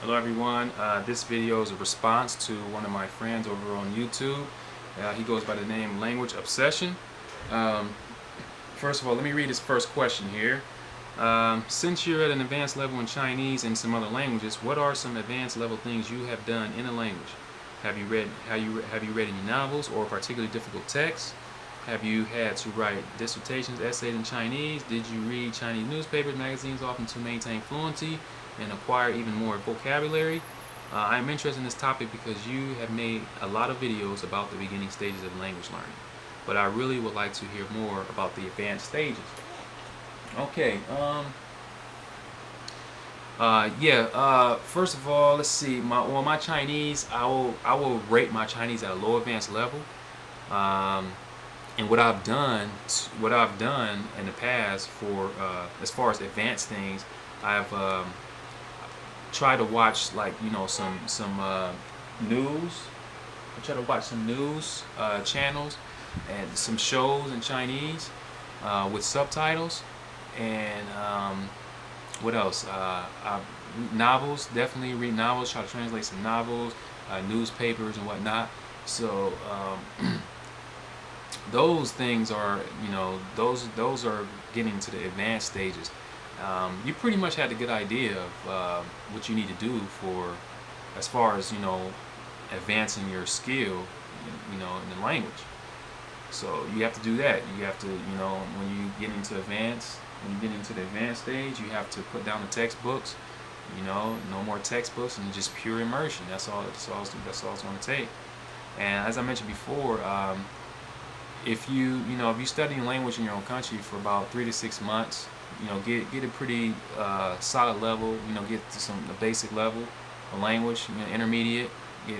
Hello everyone, this video is a response to one of my friends over on YouTube. He goes by the name Language Obsession. Um, First of all, let me read his first question here. Since you're at an advanced level in Chinese and some other languages, what are some advanced level things you have done in a language? Have you read any novels or particularly difficult texts? Have you had to write dissertations, essays in Chinese? Did you read Chinese newspapers, magazines often to maintain fluency and acquire even more vocabulary? I'm interested in this topic because you have made a lot of videos about the beginning stages of language learning, but I really would like to hear more about the advanced stages. Okay, first of all, let's see. My Chinese, I will rate my Chinese at a low advanced level. And what I've done in the past for as far as advanced things, I've tried to watch some news. I try to watch some news channels and some shows in Chinese with subtitles. And what else? Novels, definitely read novels. Try to translate some novels, newspapers and whatnot. So those things are, those are getting to the advanced stages. You pretty much had a good idea of what you need to do for, as far as advancing your skill, in the language. So you have to do that. You have to, when you get into the advanced stage, you have to put down the textbooks. No more textbooks and just pure immersion. That's all it's going to take. And as I mentioned before, if you study language in your own country for about 3 to 6 months, get a pretty solid level. Get to a basic level of language. Intermediate, get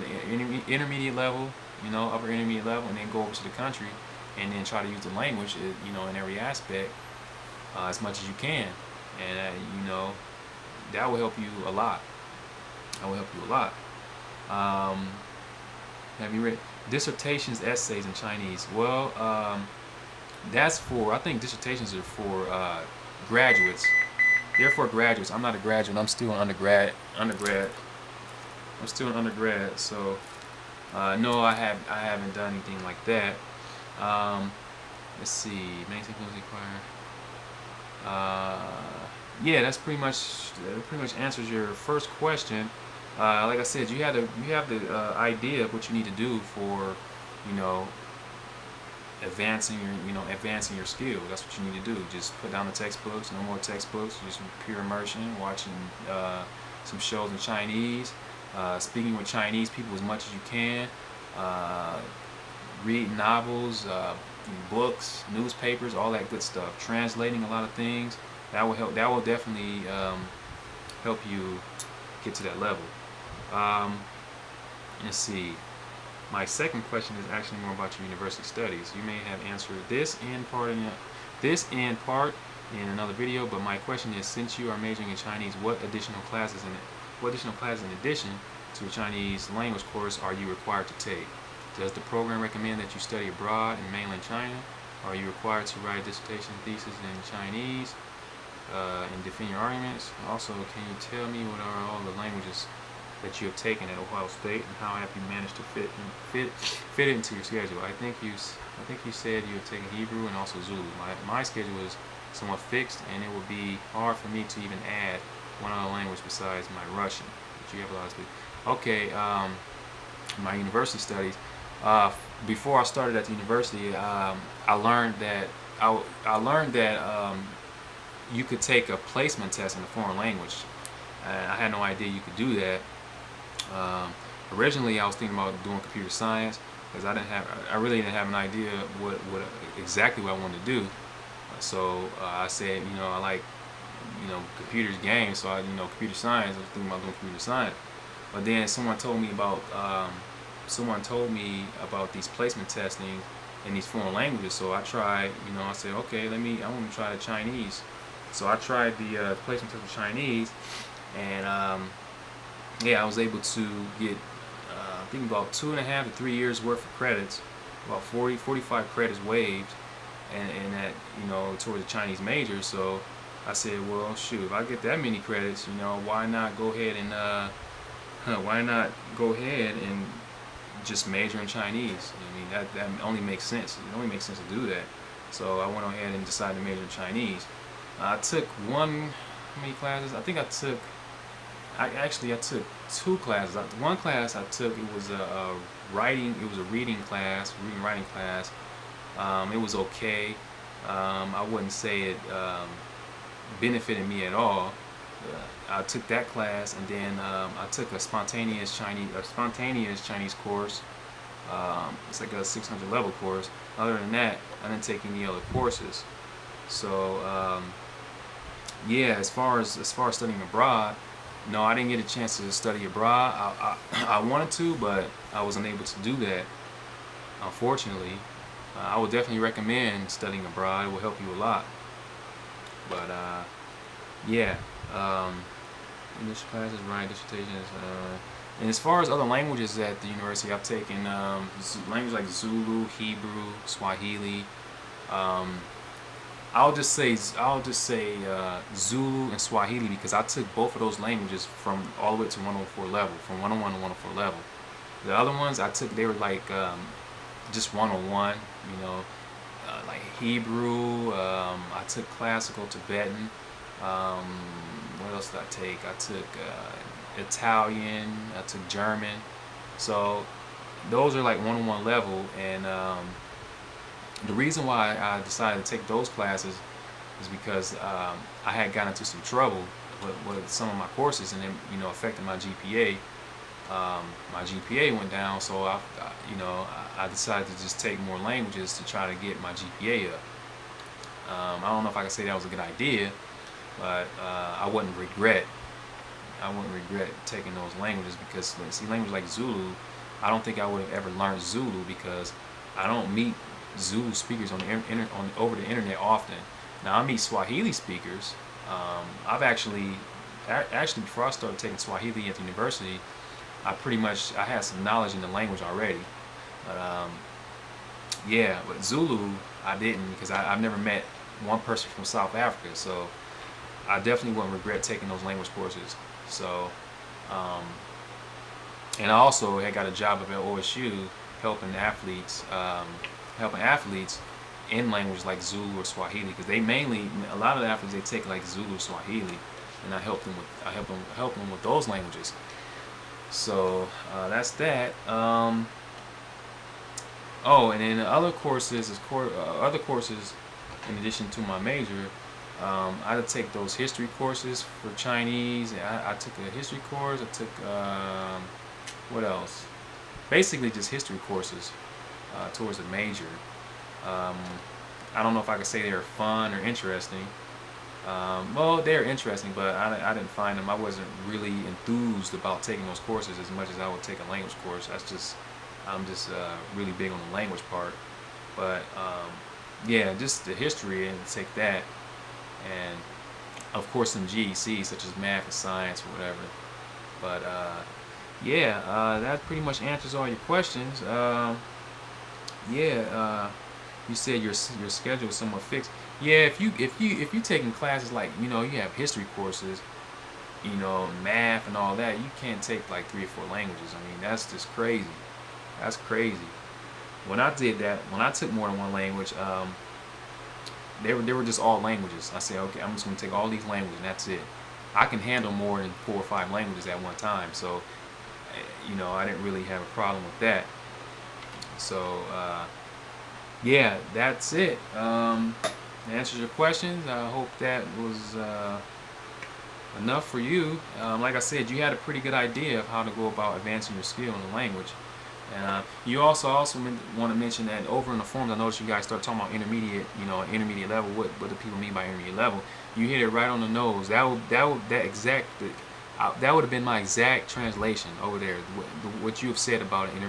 intermediate level. Upper intermediate level, and then go over to the country, and then try to use the language, in every aspect as much as you can, and that will help you a lot. Have you read dissertations, essays in Chinese? Well, I think dissertations are for graduates. They're for graduates. I'm not a graduate. I'm still an undergrad. I'm still an undergrad. So no, I haven't done anything like that. Let's see. Maintain fluency acquire. Yeah, that pretty much answers your first question. Like I said, you have the idea of what you need to do for, advancing your skill. That's what you need to do. Just put down the textbooks. No more textbooks. Just pure immersion. Watching some shows in Chinese. Speaking with Chinese people as much as you can. Reading novels, books, newspapers, all that good stuff. Translating a lot of things. That will help. That will definitely help you get to that level. Let's see. My second question is actually more about your university studies. You may have answered this in part in another video, but my question is: since you are majoring in Chinese, what additional classes in addition to a Chinese language course are you required to take? Does the program recommend that you study abroad in mainland China? Are you required to write a dissertation thesis in Chinese and defend your arguments? Also, can you tell me what are all the languages that you have taken at Ohio State, and how have you managed to fit it into your schedule? I think you said you have taken Hebrew and also Zulu. My schedule is somewhat fixed, and it would be hard for me to even add one other language besides my Russian, which you have a lot of speak. Okay, my university studies. Before I started at the university, I learned that you could take a placement test in a foreign language. I had no idea you could do that. Originally, I was thinking about doing computer science because I really didn't have an idea what exactly what I wanted to do. So I said, I like, computers, games. So computer science. I was thinking about doing computer science. But then someone told me about these placement testing in these foreign languages. So I tried. I said, okay, I want to try the Chinese. So I tried the placement test for Chinese, and I was able to get I think about 2.5 to 3 years worth of credits, about 45 credits waived, and that towards the Chinese major. So I said, well, shoot, if I get that many credits, why not go ahead and why not go ahead and just major in Chinese? I mean, that only makes sense. It only makes sense to do that. So I went ahead and decided to major in Chinese. I took how many classes? I think I took two classes. One class I took, it was a reading class, reading writing class. It was okay. I wouldn't say it benefited me at all. I took that class, and then I took a spontaneous Chinese course. It's like a 600 level course. Other than that, I didn't take any other courses. So yeah, as far as studying abroad, no, I didn't get a chance to study abroad. I wanted to, but I wasn't able to do that, unfortunately. I would definitely recommend studying abroad. It will help you a lot. But yeah, English classes, writing dissertations. And as far as other languages at the university, I've taken languages like Zulu, Hebrew, Swahili. I'll just say Zulu and Swahili because I took both of those languages from all the way to 104 level, from 101 to 104 level. The other ones I took, they were like just 101, you know, like Hebrew. I took classical Tibetan. What else did I take? I took Italian. I took German. So those are like 101 level, and the reason why I decided to take those classes is because I had gotten into some trouble with some of my courses, and it, you know, affected my GPA. My GPA went down, so I decided to just take more languages to try to get my GPA up. I don't know if I can say that was a good idea, but I wouldn't regret taking those languages because, see, languages like Zulu, I don't think I would have ever learned Zulu because I don't meet Zulu speakers over the internet often. Now I meet Swahili speakers. I've actually before I started taking Swahili at the university, I had some knowledge in the language already. But yeah, but Zulu I didn't because I've never met one person from South Africa, so I definitely wouldn't regret taking those language courses. So and I also had got a job up at OSU helping athletes in language like Zulu or Swahili, because a lot of the athletes, they take like Zulu, Swahili, and I help them with those languages. So that's that. Oh, and then other courses in addition to my major. I had to take those history courses for Chinese. I took a history course. I took what else? Basically just history courses towards the major. I don't know if I could say they were fun or interesting. Well, they're interesting, but I didn't find them. I wasn't really enthused about taking those courses as much as I would take a language course. I'm just really big on the language part. But yeah, just the history, and take that, and of course some GECs such as math and science or whatever. But yeah, that pretty much answers all your questions. Yeah, you said your schedule is somewhat fixed. Yeah, if you taking classes like, you know, you have history courses, you know, math and all that, you can't take like 3 or 4 languages. I mean, that's just crazy. That's crazy. When I did that, when I took more than one language, they were just all languages. I said, okay, I'm just gonna take all these languages and that's it. I can handle more than 4 or 5 languages at one time, so you know, I didn't really have a problem with that. So yeah, that's it. Answers your questions. I hope that was enough for you. Like I said, you had a pretty good idea of how to go about advancing your skill in the language. And you also want to mention that over in the forums, I noticed you guys start talking about intermediate, you know, intermediate level. What do people mean by intermediate level? You hit it right on the nose. That would have been my exact translation over there. What you have said about an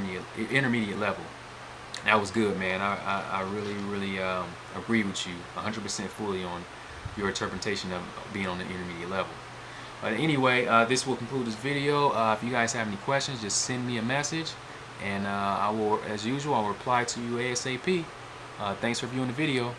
intermediate level. That was good, man. I really agree with you 100% fully on your interpretation of being on the intermediate level. But anyway, this will conclude this video. If you guys have any questions, just send me a message, and I will, as usual, I'll reply to you ASAP. Thanks for viewing the video.